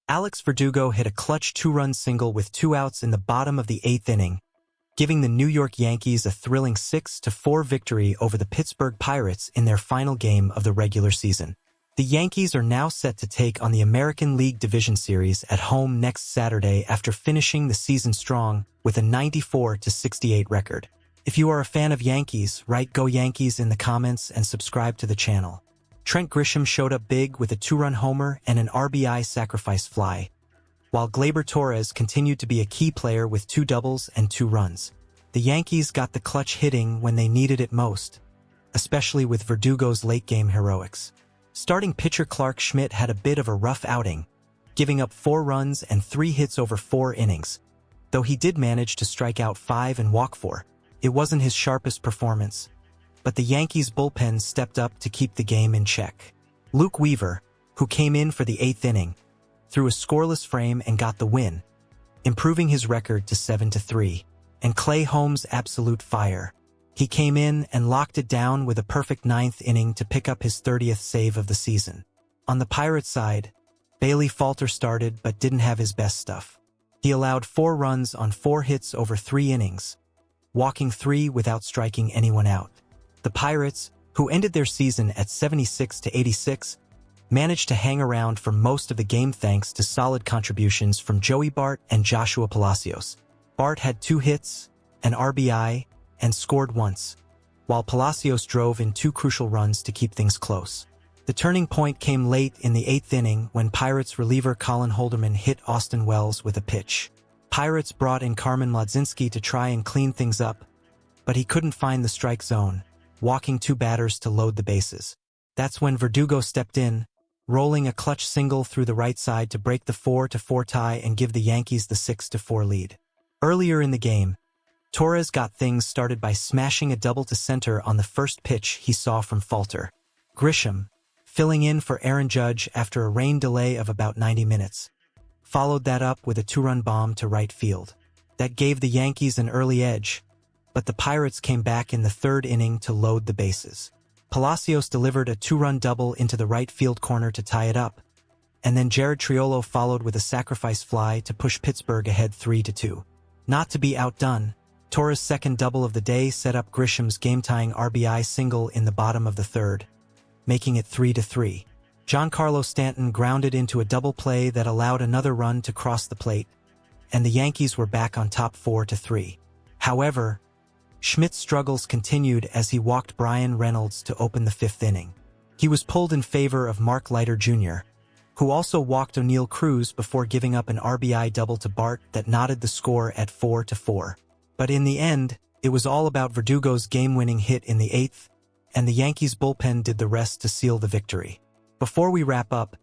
Alex Verdugo hit a clutch two-run single with 2 outs in the bottom of the 8th inning, giving the New York Yankees a thrilling 6-4 victory over the Pittsburgh Pirates in their final game of the regular season. The Yankees are now set to take on the American League Division Series at home next Saturday after finishing the season strong with a 94-68 record. If you are a fan of Yankees, write "Go Yankees" in the comments and subscribe to the channel. Trent Grisham showed up big with a 2-run homer and an RBI sacrifice fly, while Gleyber Torres continued to be a key player with 2 doubles and 2 runs. The Yankees got the clutch hitting when they needed it most, especially with Verdugo's late-game heroics. Starting pitcher Clark Schmidt had a bit of a rough outing, giving up 4 runs and 3 hits over 4 innings. Though he did manage to strike out 5 and walk 4, it wasn't his sharpest performance, but the Yankees' bullpen stepped up to keep the game in check. Luke Weaver, who came in for the 8th inning, threw a scoreless frame and got the win, improving his record to 7-3. And Clay Holmes' absolute fire. He came in and locked it down with a perfect 9th inning to pick up his 30th save of the season. On the Pirates side, Bailey Falter started but didn't have his best stuff. He allowed 4 runs on 4 hits over 3 innings, walking 3 without striking anyone out. The Pirates, who ended their season at 76-86, managed to hang around for most of the game thanks to solid contributions from Joey Bart and Joshua Palacios. Bart had 2 hits, an RBI, and scored once, while Palacios drove in 2 crucial runs to keep things close. The turning point came late in the 8th inning when Pirates reliever Colin Holderman hit Austin Wells with a pitch. Pirates brought in Carmen Mlodzinski to try and clean things up, but he couldn't find the strike zone, walking 2 batters to load the bases. That's when Verdugo stepped in, rolling a clutch single through the right side to break the 4-4 tie and give the Yankees the 6-4 lead. Earlier in the game, Torres got things started by smashing a double to center on the first pitch he saw from Falter. Grisham, filling in for Aaron Judge after a rain delay of about 90 minutes, followed that up with a 2-run bomb to right field. That gave the Yankees an early edge, but the Pirates came back in the 3rd inning to load the bases. Palacios delivered a 2-run double into the right field corner to tie it up, and then Jared Triolo followed with a sacrifice fly to push Pittsburgh ahead 3-2. Not to be outdone, Torres' second double of the day set up Grisham's game-tying RBI single in the bottom of the 3rd, making it 3-3. Giancarlo Stanton grounded into a double play that allowed another run to cross the plate, and the Yankees were back on top 4-3. However, Schmidt's struggles continued as he walked Brian Reynolds to open the 5th inning. He was pulled in favor of Mark Leiter Jr., who also walked O'Neill Cruz before giving up an RBI double to Bart that knotted the score at 4-4. But in the end, it was all about Verdugo's game-winning hit in the 8th, and the Yankees' bullpen did the rest to seal the victory. Before we wrap up,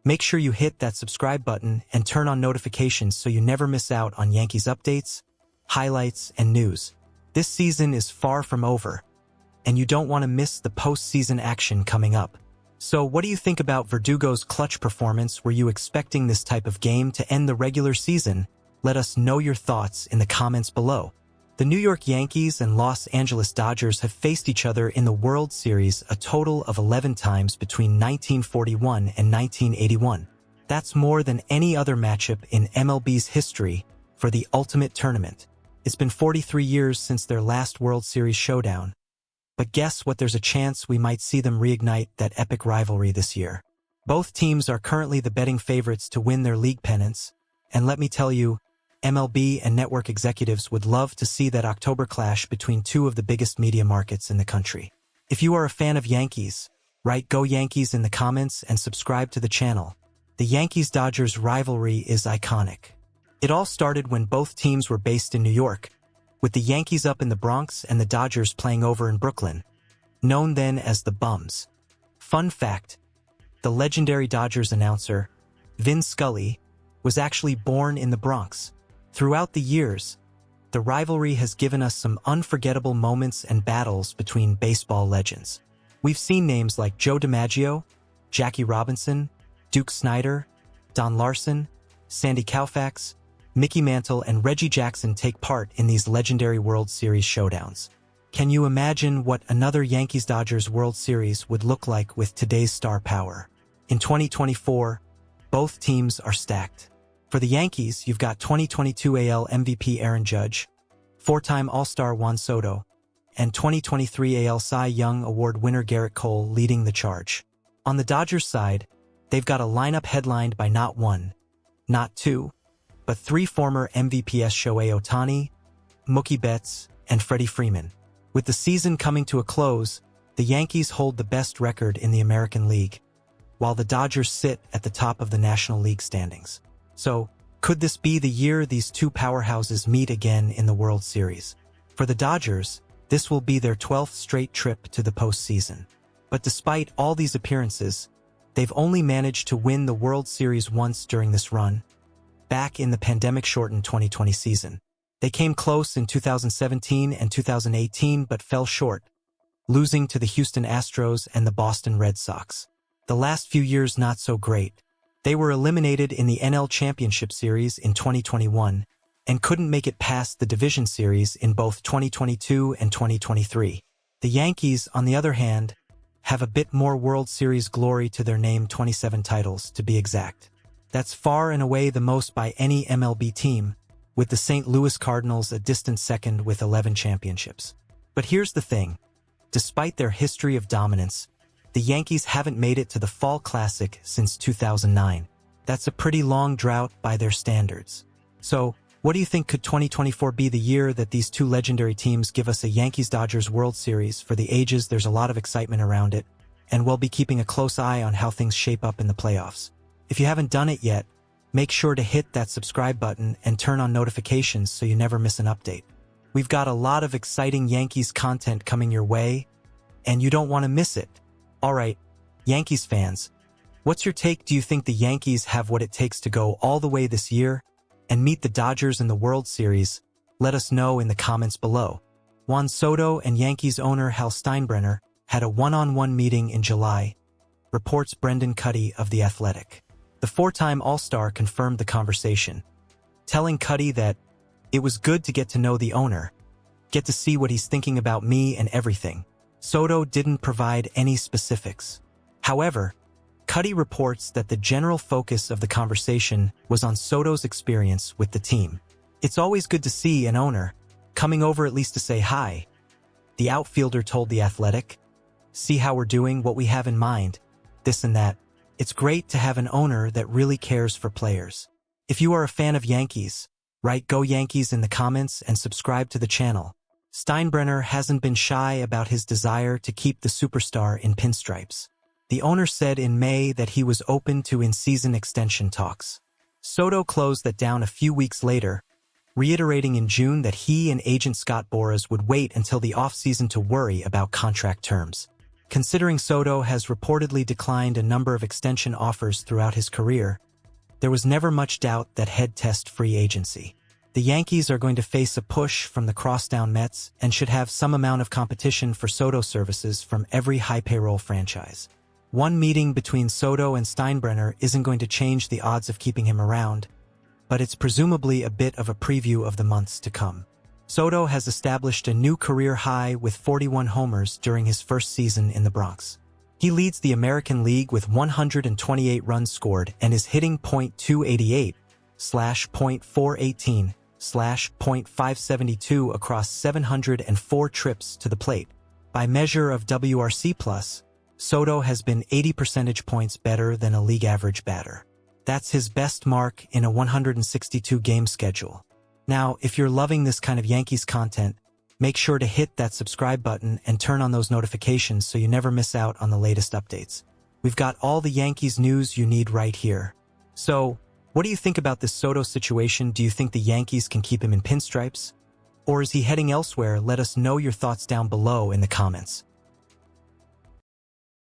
make sure you hit that subscribe button and turn on notifications so you never miss out on Yankees updates, highlights, and news. This season is far from over, and you don't want to miss the postseason action coming up. So what do you think about Verdugo's clutch performance? Were you expecting this type of game to end the regular season? Let us know your thoughts in the comments below. The New York Yankees and Los Angeles Dodgers have faced each other in the World Series a total of 11 times between 1941 and 1981. That's more than any other matchup in MLB's history for the ultimate tournament. It's been 43 years since their last World Series showdown. But guess what? There's a chance we might see them reignite that epic rivalry this year. Both teams are currently the betting favorites to win their league pennants, and let me tell you, MLB and network executives would love to see that October clash between 2 of the biggest media markets in the country. If you are a fan of Yankees, write "Go Yankees" in the comments and subscribe to the channel. The Yankees-Dodgers rivalry is iconic. It all started when both teams were based in New York, with the Yankees up in the Bronx and the Dodgers playing over in Brooklyn, known then as the Bums. Fun fact, the legendary Dodgers announcer, Vin Scully, was actually born in the Bronx. Throughout the years, the rivalry has given us some unforgettable moments and battles between baseball legends. We've seen names like Joe DiMaggio, Jackie Robinson, Duke Snider, Don Larson, Sandy Koufax, Mickey Mantle, and Reggie Jackson take part in these legendary World Series showdowns. Can you imagine what another Yankees-Dodgers World Series would look like with today's star power? In 2024, Both teams are stacked. For the Yankees, you've got 2022 AL MVP Aaron Judge, four-time All-Star Juan Soto, and 2023 AL Cy Young Award winner Garrett Cole leading the charge. On the Dodgers side, they've got a lineup headlined by not one, not two, but three former MVPs Shohei Ohtani, Mookie Betts, and Freddie Freeman. With the season coming to a close, the Yankees hold the best record in the American League, while the Dodgers sit at the top of the National League standings. So, could this be the year these two powerhouses meet again in the World Series? For the Dodgers, this will be their 12th straight trip to the postseason. But despite all these appearances, they've only managed to win the World Series once during this run, back in the pandemic-shortened 2020 season. They came close in 2017 and 2018 but fell short, losing to the Houston Astros and the Boston Red Sox. The last few years not so great. They were eliminated in the NL Championship Series in 2021 and couldn't make it past the Division Series in both 2022 and 2023. The Yankees, on the other hand, have a bit more World Series glory to their name, 27 titles to be exact. That's far and away the most by any MLB team, with the St. Louis Cardinals a distant second with 11 championships. But here's the thing. Despite their history of dominance, the Yankees haven't made it to the Fall Classic since 2009. That's a pretty long drought by their standards. So, what do you think? Could 2024 be the year that these two legendary teams give us a Yankees-Dodgers World Series? For the ages, there's a lot of excitement around it, and we'll be keeping a close eye on how things shape up in the playoffs. If you haven't done it yet, make sure to hit that subscribe button and turn on notifications so you never miss an update. We've got a lot of exciting Yankees content coming your way, and you don't want to miss it. Alright, Yankees fans, what's your take? Do you think the Yankees have what it takes to go all the way this year and meet the Dodgers in the World Series? Let us know in the comments below. Juan Soto and Yankees owner Hal Steinbrenner had a one-on-one meeting in July, reports Brendan Cuddy of The Athletic. The four-time All-Star confirmed the conversation, telling Cuddy that it was good to get to know the owner, get to see what he's thinking about me and everything. Soto didn't provide any specifics. However, Cuddy reports that the general focus of the conversation was on Soto's experience with the team. It's always good to see an owner coming over at least to say hi, the outfielder told The Athletic. See how we're doing, what we have in mind, this and that. It's great to have an owner that really cares for players. If you are a fan of Yankees, write "Go Yankees" in the comments and subscribe to the channel. Steinbrenner hasn't been shy about his desire to keep the superstar in pinstripes. The owner said in May that he was open to in-season extension talks. Soto closed that down a few weeks later, reiterating in June that he and agent Scott Boras would wait until the offseason to worry about contract terms. Considering Soto has reportedly declined a number of extension offers throughout his career, there was never much doubt that he'd test free agency. The Yankees are going to face a push from the crosstown Mets and should have some amount of competition for Soto services from every high-payroll franchise. One meeting between Soto and Steinbrenner isn't going to change the odds of keeping him around, but it's presumably a bit of a preview of the months to come. Soto has established a new career high with 41 homers during his first season in the Bronx. He leads the American League with 128 runs scored and is hitting .288, .418, .572 across 704 trips to the plate. By measure of WRC+, Soto has been 80 percentage points better than a league average batter. That's his best mark in a 162-game schedule. Now, if you're loving this kind of Yankees content, make sure to hit that subscribe button and turn on those notifications so you never miss out on the latest updates. We've got all the Yankees news you need right here. So, what do you think about this Soto situation? Do you think the Yankees can keep him in pinstripes? Or is he heading elsewhere? Let us know your thoughts down below in the comments.